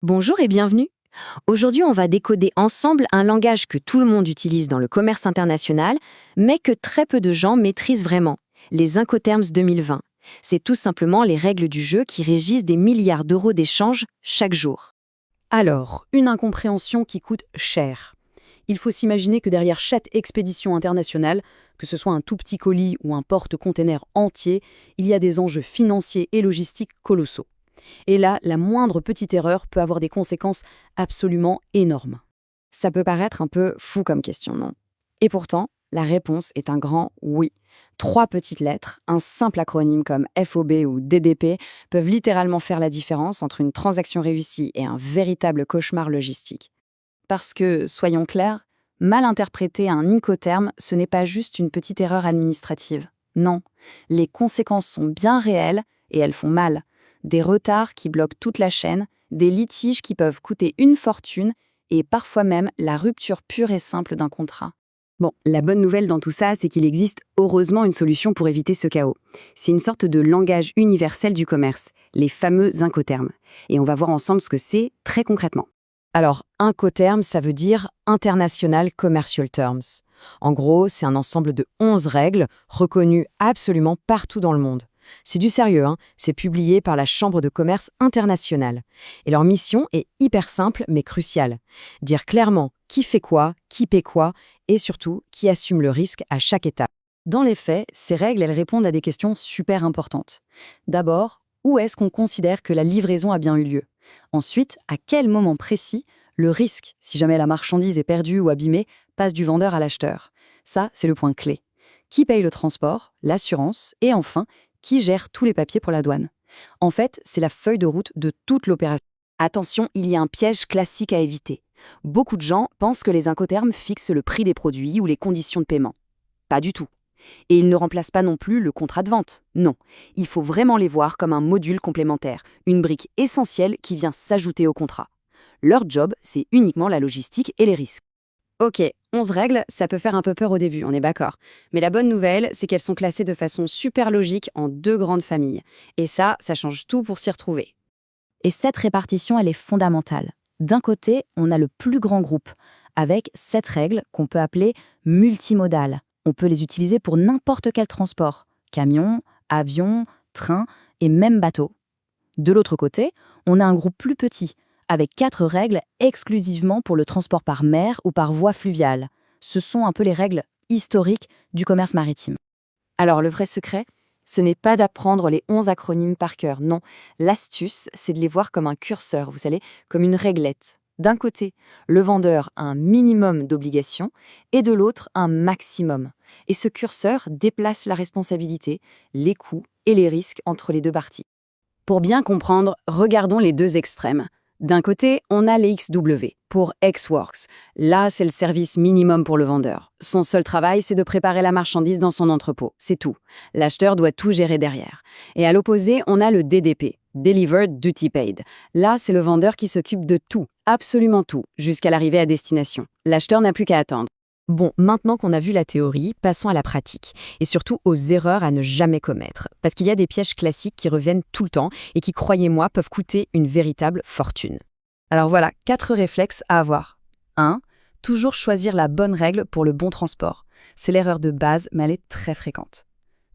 Bonjour et bienvenue. Aujourd'hui, on va décoder ensemble un langage que tout le monde utilise dans le commerce international, mais que très peu de gens maîtrisent vraiment, les Incoterms 2020. C'est tout simplement les règles du jeu qui régissent des milliards d'euros d'échanges chaque jour. Alors, une incompréhension qui coûte cher. Il faut s'imaginer que derrière chaque expédition internationale, que ce soit un tout petit colis ou un porte-container entier, il y a des enjeux financiers et logistiques colossaux. Et là, la moindre petite erreur peut avoir des conséquences absolument énormes. Ça peut paraître un peu fou comme question, non? Et pourtant, la réponse est un grand oui. 3 petites lettres, un simple acronyme comme FOB ou DDP peuvent littéralement faire la différence entre une transaction réussie et un véritable cauchemar logistique. Parce que, soyons clairs, mal interpréter un Incoterm, ce n'est pas juste une petite erreur administrative. Non, les conséquences sont bien réelles et elles font mal. Des retards qui bloquent toute la chaîne, des litiges qui peuvent coûter une fortune et parfois même la rupture pure et simple d'un contrat. Bon, la bonne nouvelle dans tout ça, c'est qu'il existe heureusement une solution pour éviter ce chaos. C'est une sorte de langage universel du commerce, les fameux Incoterms. Et on va voir ensemble ce que c'est très concrètement. Alors, Incoterm, ça veut dire International Commercial Terms. En gros, c'est un ensemble de 11 règles reconnues absolument partout dans le monde. C'est du sérieux, hein. C'est publié par la Chambre de commerce internationale. Et leur mission est hyper simple mais cruciale. Dire clairement qui fait quoi, qui paie quoi, et surtout qui assume le risque à chaque étape. Dans les faits, ces règles, elles répondent à des questions super importantes. D'abord, où est-ce qu'on considère que la livraison a bien eu lieu? Ensuite, à quel moment précis le risque, si jamais la marchandise est perdue ou abîmée, passe du vendeur à l'acheteur? Ça, c'est le point clé. Qui paye le transport, l'assurance et enfin, qui gère tous les papiers pour la douane? En fait, c'est la feuille de route de toute l'opération. Attention, il y a un piège classique à éviter. Beaucoup de gens pensent que les Incoterms fixent le prix des produits ou les conditions de paiement. Pas du tout. Et ils ne remplacent pas non plus le contrat de vente. Non, il faut vraiment les voir comme un module complémentaire, une brique essentielle qui vient s'ajouter au contrat. Leur job, c'est uniquement la logistique et les risques. Ok, 11 règles, ça peut faire un peu peur au début, on est d'accord. Mais la bonne nouvelle, c'est qu'elles sont classées de façon super logique en 2 grandes familles. Et ça change tout pour s'y retrouver. Et cette répartition, elle est fondamentale. D'un côté, on a le plus grand groupe, avec 7 règles qu'on peut appeler multimodales. On peut les utiliser pour n'importe quel transport, camion, avion, train et même bateau. De l'autre côté, on a un groupe plus petit, avec 4 règles exclusivement pour le transport par mer ou par voie fluviale. Ce sont un peu les règles historiques du commerce maritime. Alors le vrai secret, ce n'est pas d'apprendre les 11 acronymes par cœur, non. L'astuce, c'est de les voir comme un curseur, vous savez, comme une réglette. D'un côté, le vendeur a un minimum d'obligations et de l'autre, un maximum. Et ce curseur déplace la responsabilité, les coûts et les risques entre les deux parties. Pour bien comprendre, regardons les deux extrêmes. D'un côté, on a les XW, pour Ex-Works. Là, c'est le service minimum pour le vendeur. Son seul travail, c'est de préparer la marchandise dans son entrepôt. C'est tout. L'acheteur doit tout gérer derrière. Et à l'opposé, on a le DDP, Delivered Duty Paid. Là, c'est le vendeur qui s'occupe de tout, absolument tout, jusqu'à l'arrivée à destination. L'acheteur n'a plus qu'à attendre. Bon, maintenant qu'on a vu la théorie, passons à la pratique. Et surtout aux erreurs à ne jamais commettre. Parce qu'il y a des pièges classiques qui reviennent tout le temps et qui, croyez-moi, peuvent coûter une véritable fortune. Alors voilà, 4 réflexes à avoir. 1. Toujours choisir la bonne règle pour le bon transport. C'est l'erreur de base, mais elle est très fréquente.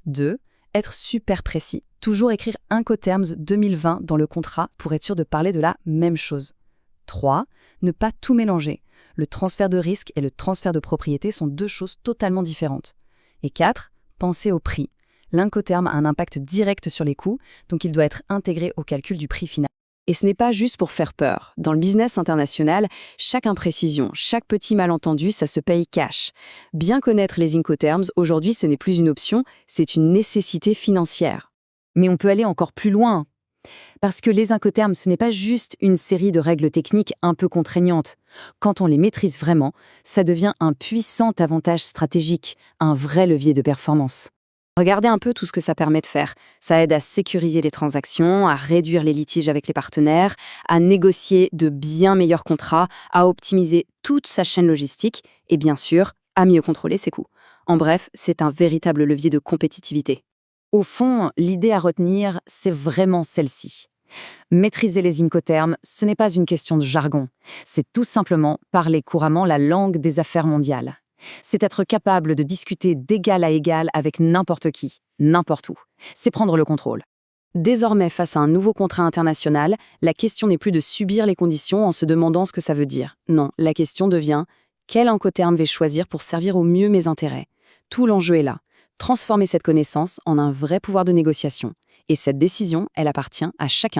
2. Être super précis. Toujours écrire Incoterms 2020 dans le contrat pour être sûr de parler de la même chose. 3. Ne pas tout mélanger. Le transfert de risque et le transfert de propriété sont 2 choses totalement différentes. Et 4. Penser au prix. L'Incoterm a un impact direct sur les coûts, donc il doit être intégré au calcul du prix final. Et ce n'est pas juste pour faire peur. Dans le business international, chaque imprécision, chaque petit malentendu, ça se paye cash. Bien connaître les Incoterms, aujourd'hui, ce n'est plus une option, c'est une nécessité financière. Mais on peut aller encore plus loin. Parce que les Incoterms, ce n'est pas juste une série de règles techniques un peu contraignantes. Quand on les maîtrise vraiment, ça devient un puissant avantage stratégique, un vrai levier de performance. Regardez un peu tout ce que ça permet de faire. Ça aide à sécuriser les transactions, à réduire les litiges avec les partenaires, à négocier de bien meilleurs contrats, à optimiser toute sa chaîne logistique et bien sûr, à mieux contrôler ses coûts. En bref, c'est un véritable levier de compétitivité. Au fond, l'idée à retenir, c'est vraiment celle-ci. Maîtriser les incoterms, ce n'est pas une question de jargon. C'est tout simplement parler couramment la langue des affaires mondiales. C'est être capable de discuter d'égal à égal avec n'importe qui, n'importe où. C'est prendre le contrôle. Désormais, face à un nouveau contrat international, la question n'est plus de subir les conditions en se demandant ce que ça veut dire. Non, la question devient « quel incoterm vais-je choisir pour servir au mieux mes intérêts ?» Tout l'enjeu est là. Transformer cette connaissance en un vrai pouvoir de négociation. Et cette décision, elle appartient à chacun.